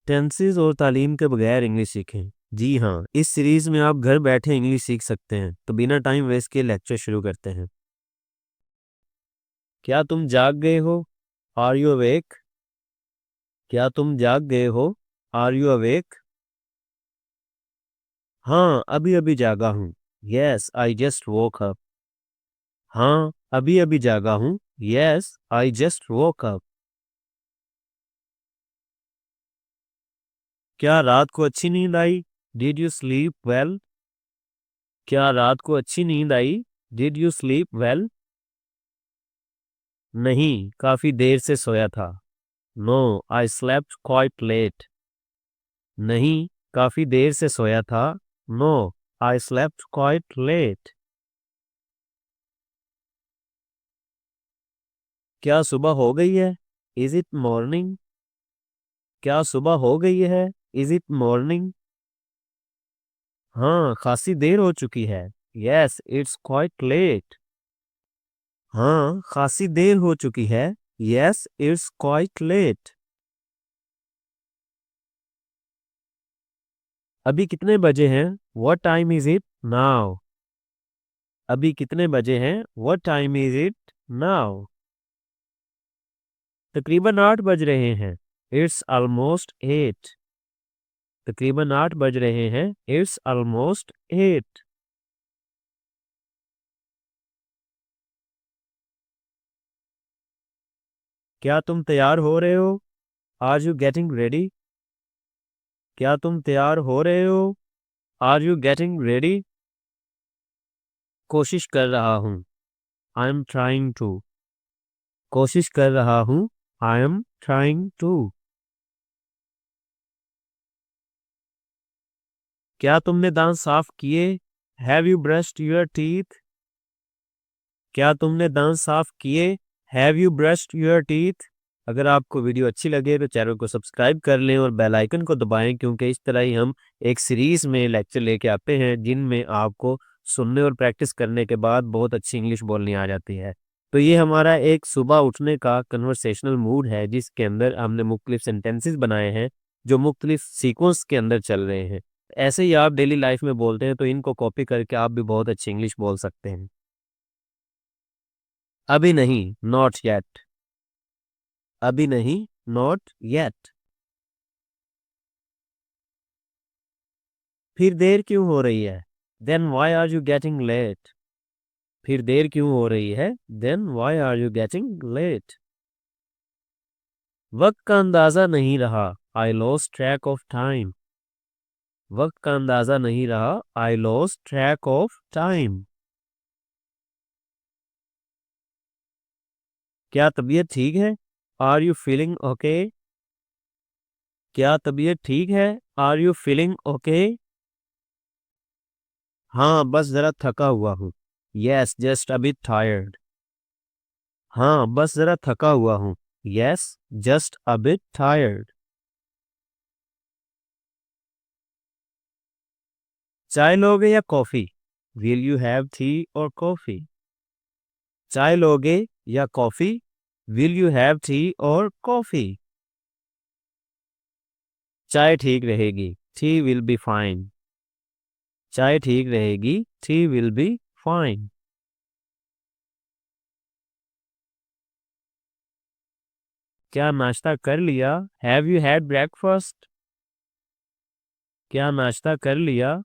Tenses और तालीम के बगैर इंग्लिश सीखें। जी हाँ, इस सीरीज में आप घर बैठे इंग्लिश सीख सकते हैं। तो बिना टाइम वेस्ट के लेक्चर शुरू करते हैं। क्या तुम जाग गए हो? Are you awake? क्या तुम जाग गए हो? Are you awake? हाँ, अभी अभी जागा हूँ। Yes, I just woke up. हाँ, अभी अभी जागा हूँ। Yes, I just woke up. क्या रात को अच्छी नींद आई? Did you sleep well? क्या रात को अच्छी नींद आई? Did you sleep well? नहीं, काफी देर से सोया था। No, I slept quite late. नहीं, काफी देर से सोया था। No, I slept quite late. क्या सुबह हो गई है? Is it morning? क्या सुबह हो गई है? Is it morning? हाँ, खासी देर हो चुकी है। Yes, it's quite late. हाँ, खासी देर हो चुकी है। Yes, it's quite late. अभी कितने बजे हैं? What time is it now? अभी कितने बजे हैं? What time is it now? तकरीबन 8 बज रहे हैं। It's almost 8। तकरीबन 8 बज रहे हैं। It's almost 8। क्या तुम तैयार हो रहे हो? Are you getting ready? क्या तुम तैयार हो रहे हो? Are you getting ready? कोशिश कर रहा हूँ। I am trying to. कोशिश कर रहा हूँ। I am trying to. क्या तुमने दांत साफ किए? Have you brushed your teeth? क्या तुमने दांत साफ किए? Have you brushed your teeth? अगर आपको वीडियो अच्छी लगे तो चैनल को सब्सक्राइब कर लें और बेल आइकन को दबाएं, क्योंकि इस तरह ही हम एक सीरीज में लेक्चर लेके आते हैं जिनमें आपको सुनने और प्रैक्टिस करने के बाद बहुत अच्छी इंग्लिश बोलनी आ जाती है। तो ये हमारा एक सुबह उठने का कन्वर्सेशनल मूड है जिसके अंदर हमने मुख्तलिफ सेंटेंसेस बनाए हैं जो मुख्तलिफ सीक्वेंस के अंदर चल रहे हैं। ऐसे ही आप डेली लाइफ में बोलते हैं तो इनको कॉपी करके आप भी बहुत अच्छी इंग्लिश बोल सकते हैं। अभी नहीं, नॉट येट। अभी नहीं, नॉट येट। फिर देर क्यों हो रही है? Then why are you getting late? फिर देर क्यों हो रही है? Then why are you getting late? वक्त का अंदाजा नहीं रहा। I lost track of time. वक्त का अंदाजा नहीं रहा। I lost track of time. क्या तबीयत ठीक है? Are you feeling okay? क्या तबीयत ठीक है? Are you feeling okay? हाँ, बस जरा थका हुआ हूँ। Yes, just a bit tired. हाँ, बस जरा थका हुआ हूँ। Yes, just a bit tired. चाय लोगे या coffee? Will you have tea और कॉफी? चाय लोगे या coffee? Will you have tea और कॉफी? चाय ठीक रहेगी। Tea will be fine. चाय ठीक रहेगी। Tea will be fine. क्या नाश्ता कर लिया? Have you had breakfast? क्या नाश्ता कर लिया?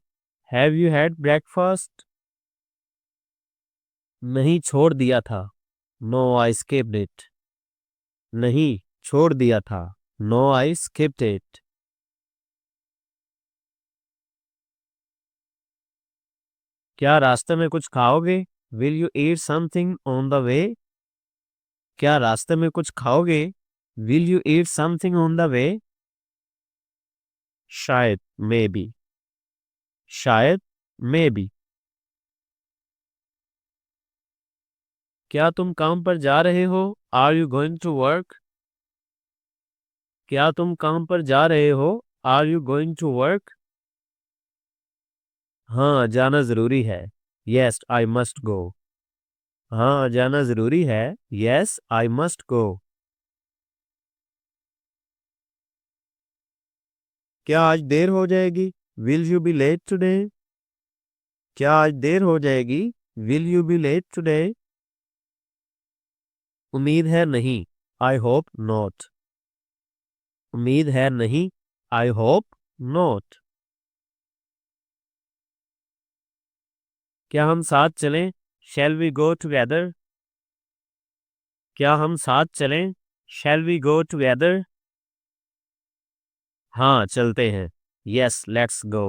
Have you had breakfast? नहीं, छोड़ दिया था। No, I skipped it. नहीं, छोड़ दिया था। No, I skipped it. क्या रास्ते में कुछ खाओगे? Will you eat something on the way? क्या रास्ते में कुछ खाओगे? Will you eat something on the way? शायद, मे बी। शायद, मे बी। क्या तुम काम पर जा रहे हो? Are you going to work? क्या तुम काम पर जा रहे हो? Are you going to work? हाँ, जाना जरूरी है। Yes, I must go. हाँ, जाना जरूरी है। Yes, I must go. क्या आज देर हो जाएगी? Will you be late today? क्या आज देर हो जाएगी? Will you be late today? उम्मीद है नहीं, आई होप नॉट। उम्मीद है नहीं, आई होप नॉट। क्या हम साथ चलें? Shall we go together? क्या हम साथ चलें? Shall we go together? हाँ चलते हैं, यस लेट्स गो।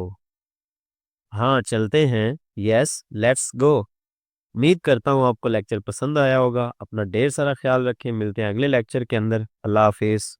हाँ चलते हैं, यस लेट्स गो। उम्मीद करता हूँ आपको लेक्चर पसंद आया होगा। अपना ढेर सारा ख्याल रखें, मिलते हैं अगले लेक्चर के अंदर। अल्लाह हाफिज।